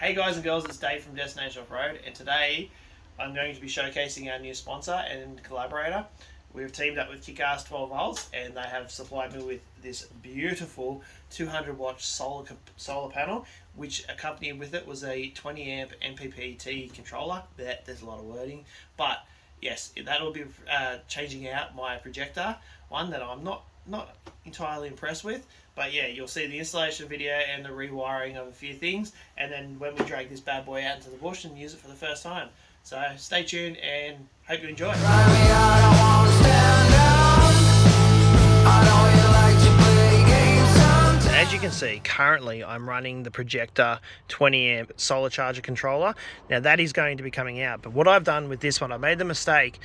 Hey guys and girls, it's Dave from Destination Off-Road, and today I'm going to be showcasing our new sponsor and collaborator. We've teamed up with Kick-Ass 12 volts, and they have supplied me with this beautiful 200 watt solar panel, which accompanied with it was a 20 amp MPPT controller. There's a lot of wording, but yes, that will be changing out my projector, one that I'm not entirely impressed with. But yeah, you'll see the installation video and the rewiring of a few things, and then when we drag this bad boy out into the bush and use it for the first time. So stay tuned and hope you enjoy. As you can see, currently I'm running the Projector 20 amp solar charger controller. Now that is going to be coming out, but what I've done with this one, I made the mistake.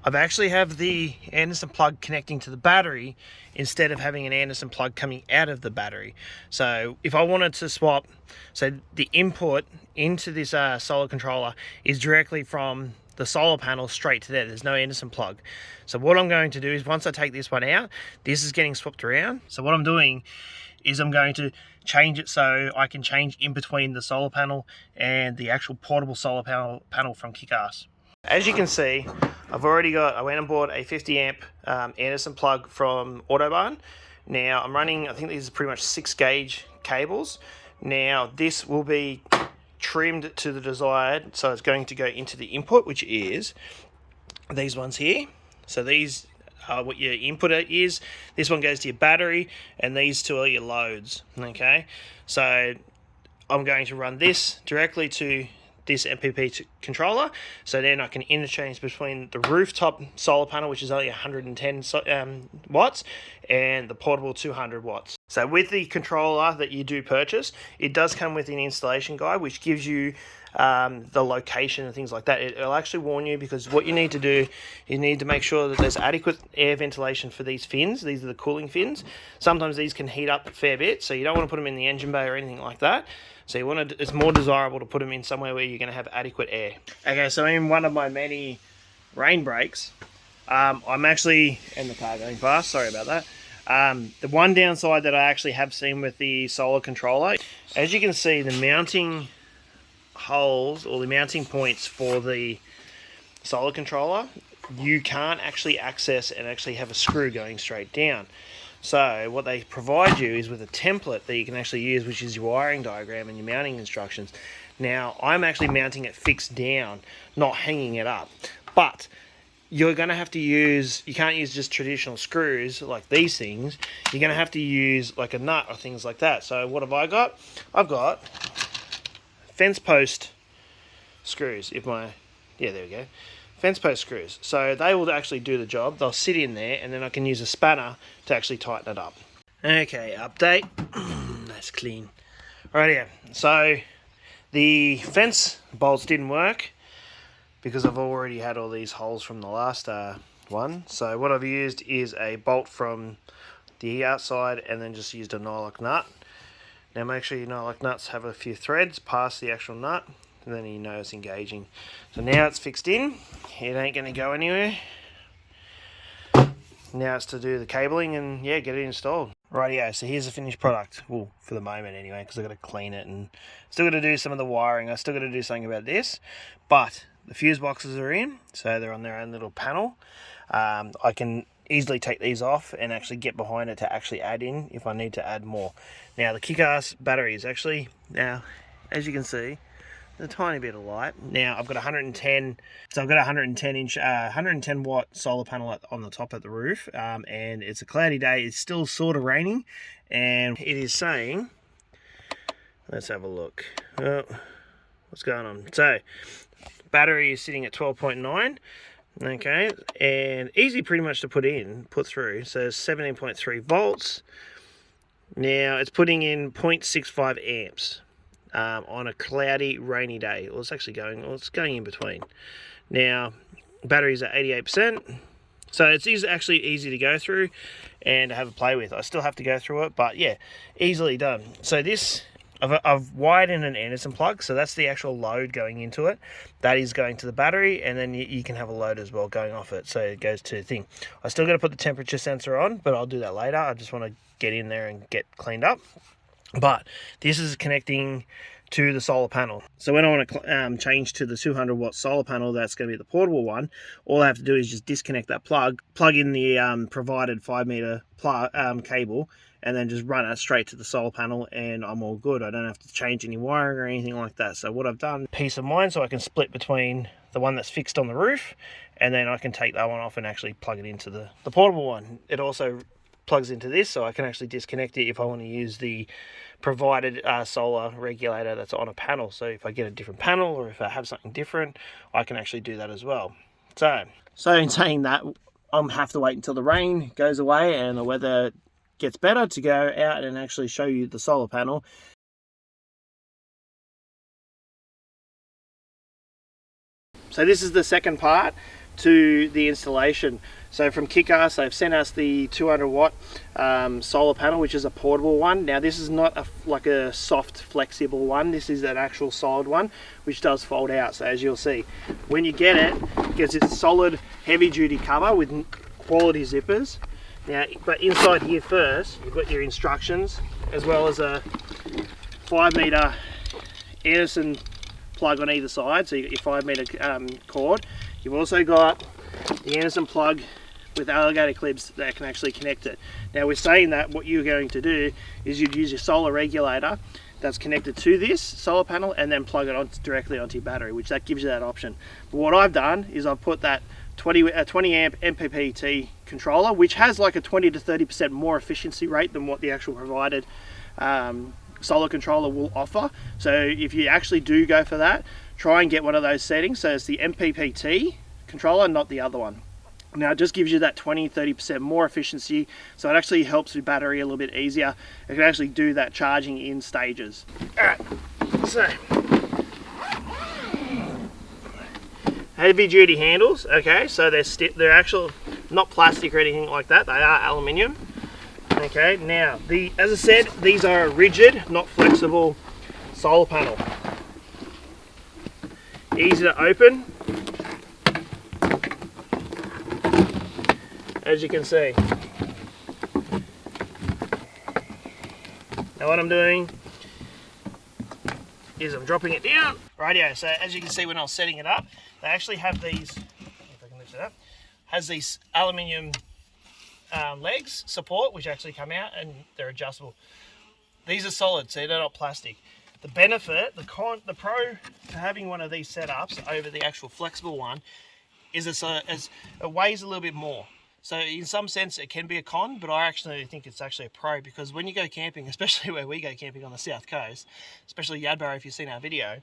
I've actually have the Anderson plug connecting to the battery instead of having an Anderson plug coming out of the battery. So if I wanted to swap, so the input into this solar controller is directly from the solar panel straight to there. There's no Anderson plug. So what I'm going to do is once I take this one out, this is getting swapped around. So what I'm doing is I'm going to change it so I can change in between the solar panel and the actual portable solar panel from Kick-Ass. As you can see, I went and bought a 50 amp Anderson plug from Autobarn. Now I'm running, I think these are pretty much 6 gauge cables. Now this will be trimmed to the desired, so it's going to go into the input, which is these ones here. So these are what your input is. This one goes to your battery, and these two are your loads. Okay, so I'm going to run this directly to this MPP controller, so then I can interchange between the rooftop solar panel, which is only 110 watts, and the portable 200 watts. So with the controller that you do purchase, it does come with an installation guide, which gives you the location and things like that. It'll actually warn you, because what you need to do, you need to make sure that there's adequate air ventilation for these fins. These are the cooling fins. Sometimes these can heat up a fair bit, so you don't want to put them in the engine bay or anything like that. So you want to, it's more desirable to put them in somewhere where you're going to have adequate air. Okay, so in one of my many rain breaks, I'm actually, and the car going fast, sorry about that. The one downside that I actually have seen with the solar controller, as you can see, the mounting holes or the mounting points for the solar controller, you can't actually access and actually have a screw going straight down. So what they provide you is with a template that you can actually use, which is your wiring diagram and your mounting instructions. Now I'm actually mounting it fixed down, not hanging it up, but you're going to have to use, you can't use just traditional screws like these things. You're going to have to use like a nut or things like that. So what have I got? I've got fence post screws. Yeah, there we go. Fence post screws. So they will actually do the job. They'll sit in there, and then I can use a spanner to actually tighten it up. Okay, update. That's clean. Right here. So the fence bolts didn't work because I've already had all these holes from the last one. So what I've used is a bolt from the outside, and then just used a nylock nut. Now make sure your nylock nuts have a few threads past the actual nut, and then you know it's engaging. So now it's fixed in. It ain't going to go anywhere. Now it's to do the cabling and yeah, get it installed. Rightio, so here's the finished product. Well, for the moment anyway, because I've got to clean it and still got to do some of the wiring. I still got to do something about this, but the fuse boxes are in, so they're on their own little panel. I can easily take these off and actually get behind it to actually add in if I need to add more. Now the Kick-Ass battery is actually, now as you can see, a tiny bit of light. Now I've got 110, so I've got a 110 watt solar panel on the top of the roof, and it's a cloudy day. It's still sort of raining, and it is saying, let's have a look. Oh, what's going on? So battery is sitting at 12.9. Okay, and easy pretty much to put through. So 17.3 volts. Now it's putting in 0.65 amps. On a cloudy, rainy day. Well, it's going in between. Now, batteries are 88%, so it's actually easy to go through and have a play with. I still have to go through it, but yeah, easily done. So this, I've wired in an Anderson plug, so that's the actual load going into it. That is going to the battery, and then you can have a load as well going off it, so it goes to the thing. I still got to put the temperature sensor on, but I'll do that later. I just want to get in there and get cleaned up. But this is connecting to the solar panel. So when I want to change to the 200 watt solar panel, that's going to be the portable one, all I have to do is just disconnect that plug in the provided 5-meter cable, and then just run it straight to the solar panel, and I'm all good. I don't have to change any wiring or anything like that. So what I've done, peace of mind, so I can split between the one that's fixed on the roof, and then I can take that one off and actually plug it into the portable one. It also plugs into this, so I can actually disconnect it if I want to use the provided solar regulator that's on a panel. So if I get a different panel, or if I have something different, I can actually do that as well. So in saying that, I'm have to wait until the rain goes away and the weather gets better to go out and actually show you the solar panel. So this is the second part to the installation. So from Kick-Ass, they've sent us the 200 watt solar panel, which is a portable one. Now this is not like a soft flexible one, this is an actual solid one which does fold out. So as you'll see, when you get it, it gets its solid heavy duty cover with quality zippers. Now, but inside here first, you've got your instructions, as well as a 5-meter Anderson plug on either side, so you got your 5-meter cord. You've also got the Anderson plug with alligator clips that can actually connect it. Now we're saying that what you're going to do is you'd use your solar regulator that's connected to this solar panel and then plug it on directly onto your battery, which that gives you that option. But what I've done is I've put that 20 amp MPPT controller, which has like a 20 to 30% more efficiency rate than what the actual provided solar controller will offer. So if you actually do go for that, try and get one of those settings. So it's the MPPT controller, not the other one. Now it just gives you that 20-30% more efficiency, so it actually helps with battery a little bit easier. It can actually do that charging in stages. Alright, so heavy duty handles, okay, so they're actual, not plastic or anything like that, they are aluminium. Okay, now as I said, these are a rigid, not flexible solar panel. Easy to open, as you can see. Now what I'm doing is I'm dropping it down. Rightio, so as you can see when I was setting it up, they actually have these, if I can lift it up, has these aluminium legs support, which actually come out and they're adjustable. These are solid, so they're not plastic. The benefit, the pro to having one of these setups over the actual flexible one is it weighs a little bit more. So in some sense it can be a con, but I actually think it's actually a pro, because when you go camping, especially where we go camping on the south coast, especially Yadbarrow, if you've seen our video,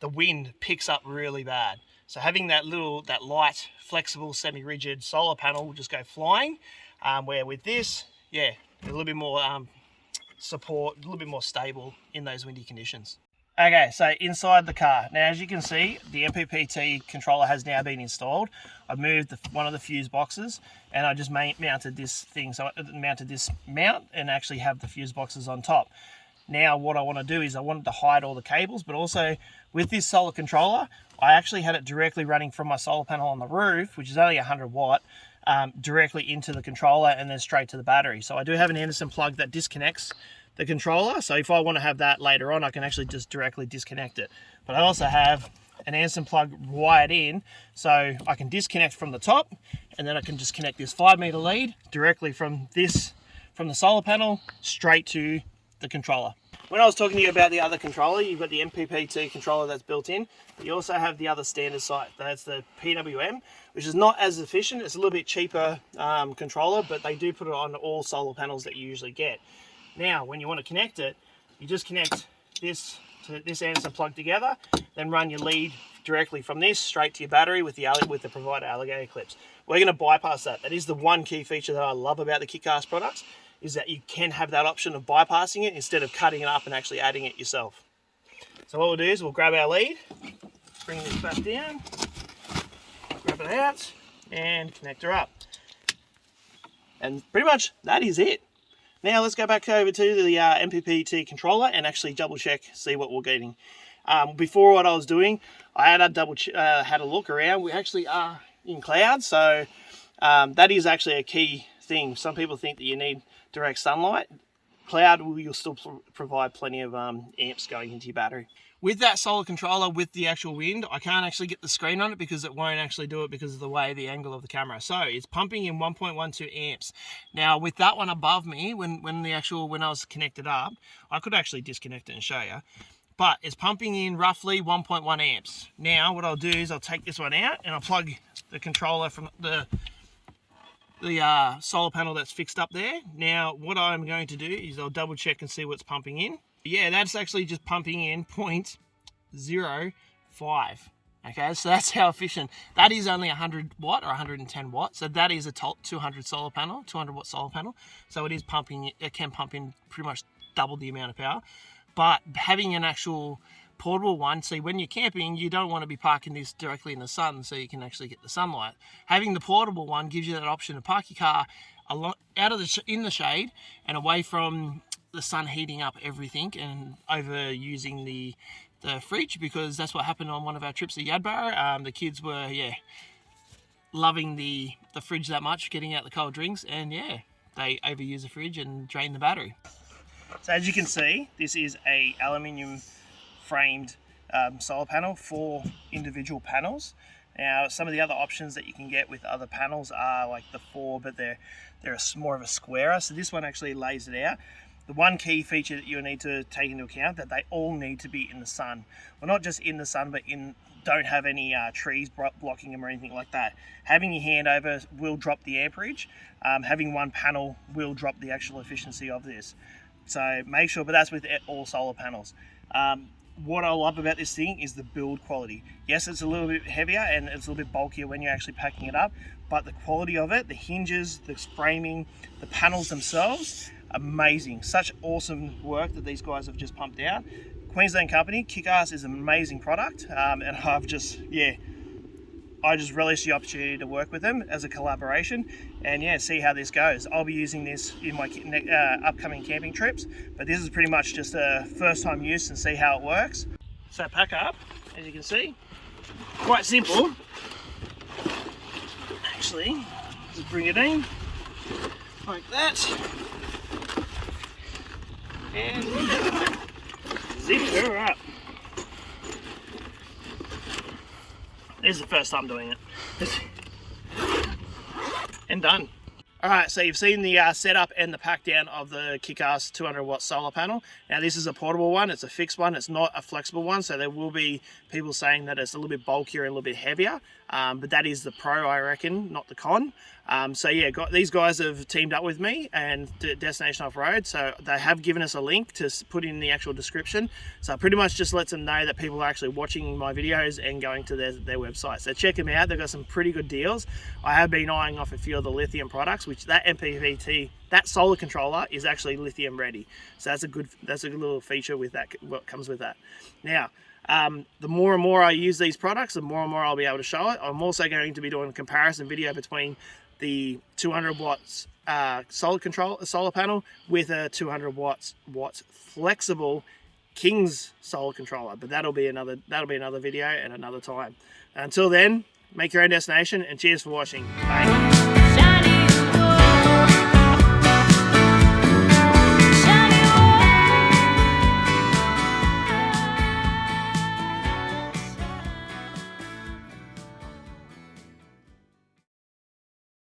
the wind picks up really bad. So having that light, flexible, semi-rigid solar panel will just go flying, where with this, yeah, a little bit more support, a little bit more stable in those windy conditions. Okay, so inside the car. Now, as you can see, the MPPT controller has now been installed. I've moved one of the fuse boxes, and I just mounted this thing. So I mounted this mount and actually have the fuse boxes on top. Now, what I want to do is I wanted to hide all the cables, but also with this solar controller, I actually had it directly running from my solar panel on the roof, which is only 100 watt, directly into the controller and then straight to the battery. So I do have an Anderson plug that disconnects the controller, so if I want to have that later on, I can actually just directly disconnect it. But I also have an Anderson plug wired in, so I can disconnect from the top, and then I can just connect this 5-meter lead directly from the solar panel straight to the controller. When I was talking to you about the other controller, you've got the MPPT controller that's built in, but you also have the other standard site. That's the PWM, which is not as efficient. It's a little bit cheaper controller, but they do put it on all solar panels that you usually get. Now, when you want to connect it, you just connect this to this Anderson plug together, then run your lead directly from this straight to your battery with the provided alligator clips. We're going to bypass that. That is the one key feature that I love about the Kick-Ass products, is that you can have that option of bypassing it instead of cutting it up and actually adding it yourself. So what we'll do is we'll grab our lead, bring this back down, grab it out, and connect her up. And pretty much that is it. Now let's go back over to the MPPT controller and actually double check, see what we're getting. Before, what I was doing, I had a look around. We actually are in clouds, so that is actually a key thing. Some people think that you need direct sunlight. cloud, you'll still provide plenty of amps going into your battery. With that solar controller, with the actual wind, I can't actually get the screen on it because it won't actually do it because of the way, the angle of the camera. So it's pumping in 1.12 amps. Now with that one above me, when I was connected up, I could actually disconnect it and show you. But it's pumping in roughly 1.1 amps. Now what I'll do is I'll take this one out and I'll plug the controller from the solar panel that's fixed up there. Now what I'm going to do is I'll double check and see what's pumping in. Yeah, that's actually just pumping in 0.05. Okay, so that's how efficient. That is only 100 watt or 110 watt. So that is a 200 solar panel, 200 watt solar panel. So it is pumping, it can pump in pretty much double the amount of power. But having an actual portable one, see, when you're camping, you don't want to be parking this directly in the sun so you can actually get the sunlight. Having the portable one gives you that option to park your car out of in the shade and away from the sun heating up everything and overusing the fridge, because that's what happened on one of our trips to Yadbarrow. The kids were loving the fridge that much, getting out the cold drinks, and they overuse the fridge and drain the battery. So as you can see, this is a aluminium framed solar panel, 4 individual panels. Now some of the other options that you can get with other panels are like the 4, but they're more of a squarer. So this one actually lays it out. The one key feature that you need to take into account, that they all need to be in the sun. Well, not just in the sun, but don't have any trees blocking them or anything like that. Having your hand over will drop the amperage. Having one panel will drop the actual efficiency of this. So make sure, but that's with all solar panels. What I love about this thing is the build quality. Yes, it's a little bit heavier and it's a little bit bulkier when you're actually packing it up, but the quality of it, the hinges, the framing, the panels themselves, amazing. Such awesome work that these guys have just pumped out. Queensland company, Kickass, is an amazing product, and I just relish the opportunity to work with them as a collaboration and see how this goes. I'll be using this in my upcoming camping trips, but this is pretty much just a first time use and see how it works. So pack up, as you can see, quite simple. Actually, just bring it in like that and zip her up. This is the first time doing it. And done. Alright, so you've seen the setup and the pack down of the Kickass 200 watt solar panel. Now this is a portable one, it's a fixed one, it's not a flexible one, so there will be people saying that it's a little bit bulkier and a little bit heavier, but that is the pro, I reckon, not the con. So yeah, these guys have teamed up with me and Destination Off-Road, so they have given us a link to put in the actual description. So it pretty much just lets them know that people are actually watching my videos and going to their website. So check them out, they've got some pretty good deals. I have been eyeing off a few of the lithium products, which that MPPT, that solar controller is actually lithium ready. So that's a good little feature with that, what comes with that. Now, the more and more I use these products, the more and more I'll be able to show it. I'm also going to be doing a comparison video between the 200 watts solar panel with a 200 watts flexible King's solar controller, but that'll be another video and another time. Until then, make your own destination, and cheers for watching. Bye.